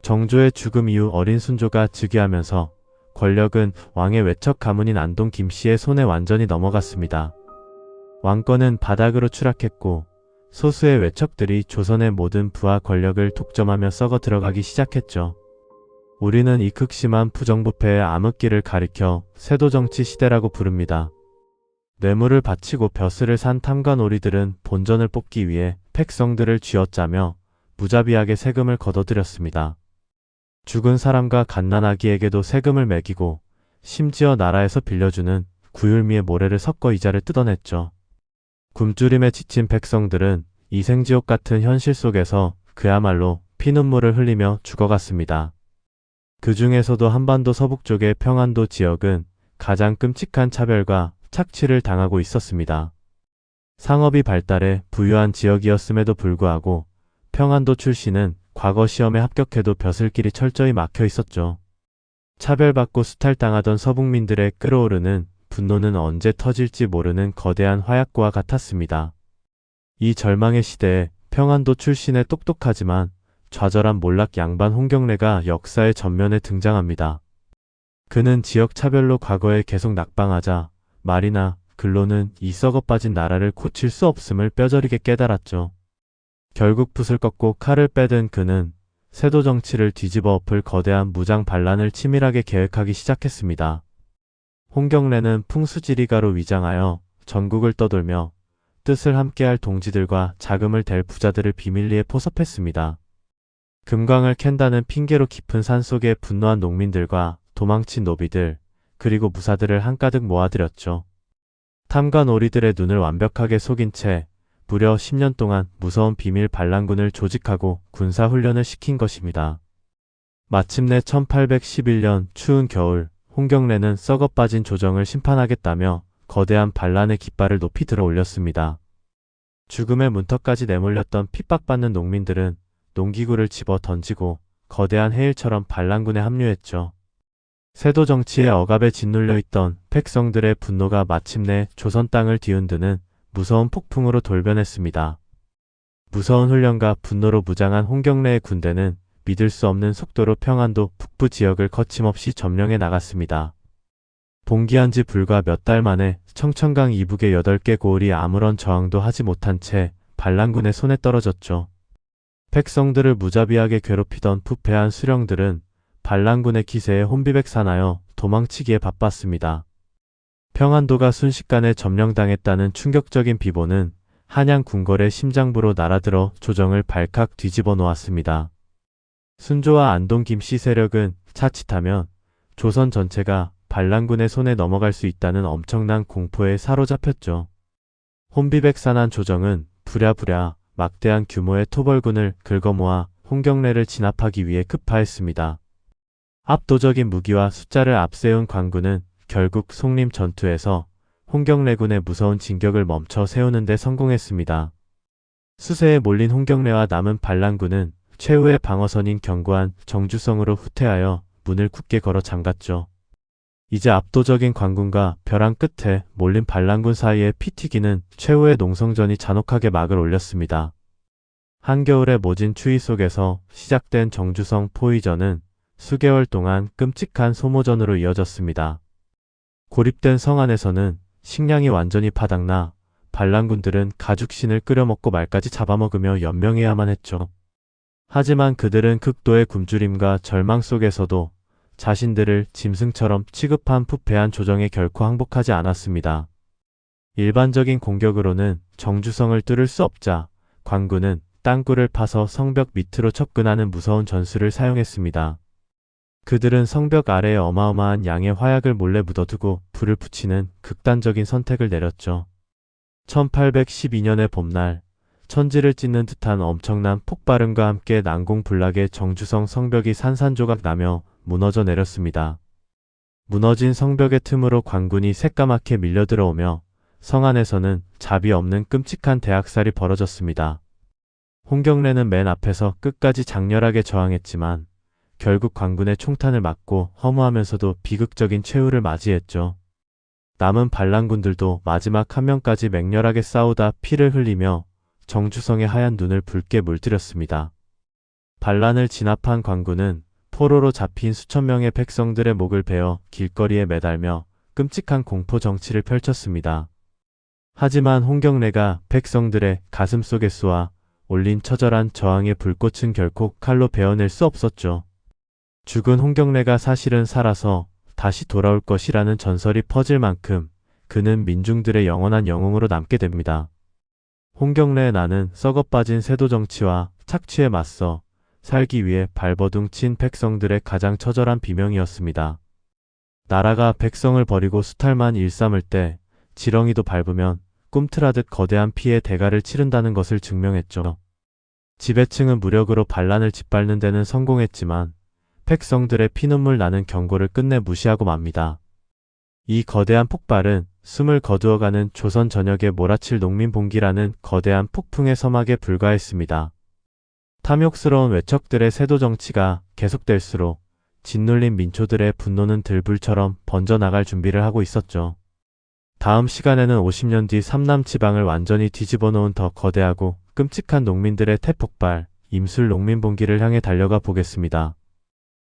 정조의 죽음 이후 어린 순조가 즉위하면서 권력은 왕의 외척 가문인 안동 김씨의 손에 완전히 넘어갔습니다. 왕권은 바닥으로 추락했고 소수의 외척들이 조선의 모든 부와 권력을 독점하며 썩어 들어가기 시작했죠. 우리는 이 극심한 부정부패의 암흑기를 가리켜 세도정치 시대라고 부릅니다. 뇌물을 바치고 벼슬을 산 탐관오리들은 본전을 뽑기 위해 백성들을 쥐어짜며 무자비하게 세금을 걷어들였습니다. 죽은 사람과 갓난아기에게도 세금을 매기고 심지어 나라에서 빌려주는 구율미의 모래를 섞어 이자를 뜯어냈죠. 굶주림에 지친 백성들은 이생지옥 같은 현실 속에서 그야말로 피눈물을 흘리며 죽어갔습니다. 그 중에서도 한반도 서북쪽의 평안도 지역은 가장 끔찍한 차별과 착취를 당하고 있었습니다. 상업이 발달해 부유한 지역이었음에도 불구하고 평안도 출신은 과거 시험에 합격해도 벼슬길이 철저히 막혀 있었죠. 차별받고 수탈당하던 서북민들의 끓어오르는 분노는 언제 터질지 모르는 거대한 화약고와 같았습니다. 이 절망의 시대에 평안도 출신의 똑똑하지만 좌절한 몰락 양반 홍경래가 역사의 전면에 등장합니다. 그는 지역 차별로 과거에 계속 낙방하자 말이나 글로는 이 썩어 빠진 나라를 고칠 수 없음을 뼈저리게 깨달았죠. 결국 붓을 꺾고 칼을 빼든 그는 세도 정치를 뒤집어 엎을 거대한 무장 반란을 치밀하게 계획하기 시작했습니다. 홍경래는 풍수지리가로 위장하여 전국을 떠돌며 뜻을 함께할 동지들과 자금을 댈 부자들을 비밀리에 포섭했습니다. 금광을 캔다는 핑계로 깊은 산속에 분노한 농민들과 도망친 노비들, 그리고 무사들을 한가득 모아들였죠. 탐관오리들의 눈을 완벽하게 속인 채 무려 10년 동안 무서운 비밀 반란군을 조직하고 군사훈련을 시킨 것입니다. 마침내 1811년 추운 겨울, 홍경래는 썩어 빠진 조정을 심판하겠다며 거대한 반란의 깃발을 높이 들어 올렸습니다. 죽음의 문턱까지 내몰렸던 핍박받는 농민들은 농기구를 집어 던지고 거대한 해일처럼 반란군에 합류했죠. 세도 정치의 억압에 짓눌려 있던 백성들의 분노가 마침내 조선 땅을 뒤흔드는 무서운 폭풍으로 돌변했습니다. 무서운 훈련과 분노로 무장한 홍경래의 군대는 믿을 수 없는 속도로 평안도 북부 지역을 거침없이 점령해 나갔습니다. 봉기한 지 불과 몇 달 만에 청천강 이북의 8개 고을이 아무런 저항도 하지 못한 채 반란군의 손에 떨어졌죠. 백성들을 무자비하게 괴롭히던 부패한 수령들은 반란군의 기세에 혼비백산하여 도망치기에 바빴습니다. 평안도가 순식간에 점령당했다는 충격적인 비보는 한양 궁궐의 심장부로 날아들어 조정을 발칵 뒤집어 놓았습니다. 순조와 안동 김씨 세력은 자칫하면 조선 전체가 반란군의 손에 넘어갈 수 있다는 엄청난 공포에 사로잡혔죠. 혼비백산한 조정은 부랴부랴 막대한 규모의 토벌군을 긁어모아 홍경래를 진압하기 위해 급파했습니다. 압도적인 무기와 숫자를 앞세운 관군은 결국 송림 전투에서 홍경래군의 무서운 진격을 멈춰 세우는 데 성공했습니다. 수세에 몰린 홍경래와 남은 반란군은 최후의 방어선인 견고한 정주성으로 후퇴하여 문을 굳게 걸어 잠갔죠. 이제 압도적인 관군과 벼랑 끝에 몰린 반란군 사이에 피 튀기는 최후의 농성전이 잔혹하게 막을 올렸습니다. 한겨울의 모진 추위 속에서 시작된 정주성 포위전은 수개월 동안 끔찍한 소모전으로 이어졌습니다. 고립된 성 안에서는 식량이 완전히 바닥나 반란군들은 가죽신을 끓여먹고 말까지 잡아먹으며 연명해야만 했죠. 하지만 그들은 극도의 굶주림과 절망 속에서도 자신들을 짐승처럼 취급한 부패한 조정에 결코 항복하지 않았습니다. 일반적인 공격으로는 정주성을 뚫을 수 없자 관군은 땅굴을 파서 성벽 밑으로 접근하는 무서운 전술을 사용했습니다. 그들은 성벽 아래에 어마어마한 양의 화약을 몰래 묻어두고 불을 붙이는 극단적인 선택을 내렸죠. 1812년의 봄날, 천지를 찢는 듯한 엄청난 폭발음과 함께 난공불락의 정주성 성벽이 산산조각 나며 무너져 내렸습니다. 무너진 성벽의 틈으로 관군이 새까맣게 밀려들어오며 성 안에서는 자비 없는 끔찍한 대학살이 벌어졌습니다. 홍경래는 맨 앞에서 끝까지 장렬하게 저항했지만 결국 관군의 총탄을 맞고 허무하면서도 비극적인 최후를 맞이했죠. 남은 반란군들도 마지막 한 명까지 맹렬하게 싸우다 피를 흘리며 정주성의 하얀 눈을 붉게 물들였습니다. 반란을 진압한 광군은 포로로 잡힌 수천 명의 백성들의 목을 베어 길거리에 매달며 끔찍한 공포 정치를 펼쳤습니다. 하지만 홍경래가 백성들의 가슴 속에 쏘아 올린 처절한 저항의 불꽃은 결코 칼로 베어낼 수 없었죠. 죽은 홍경래가 사실은 살아서 다시 돌아올 것이라는 전설이 퍼질 만큼 그는 민중들의 영원한 영웅으로 남게 됩니다. 홍경래의 나는 썩어빠진 세도 정치와 착취에 맞서 살기 위해 발버둥 친 백성들의 가장 처절한 비명이었습니다. 나라가 백성을 버리고 수탈만 일삼을 때 지렁이도 밟으면 꿈틀하듯 거대한 피해의 대가를 치른다는 것을 증명했죠. 지배층은 무력으로 반란을 짓밟는 데는 성공했지만 백성들의 피눈물 나는 경고를 끝내 무시하고 맙니다. 이 거대한 폭발은 숨을 거두어가는 조선 전역에 몰아칠 농민봉기라는 거대한 폭풍의 서막에 불과했습니다. 탐욕스러운 외척들의 세도 정치가 계속될수록 짓눌린 민초들의 분노는 들불처럼 번져나갈 준비를 하고 있었죠. 다음 시간에는 50년 뒤 삼남 지방을 완전히 뒤집어 놓은 더 거대하고 끔찍한 농민들의 대폭발, 임술 농민봉기를 향해 달려가 보겠습니다.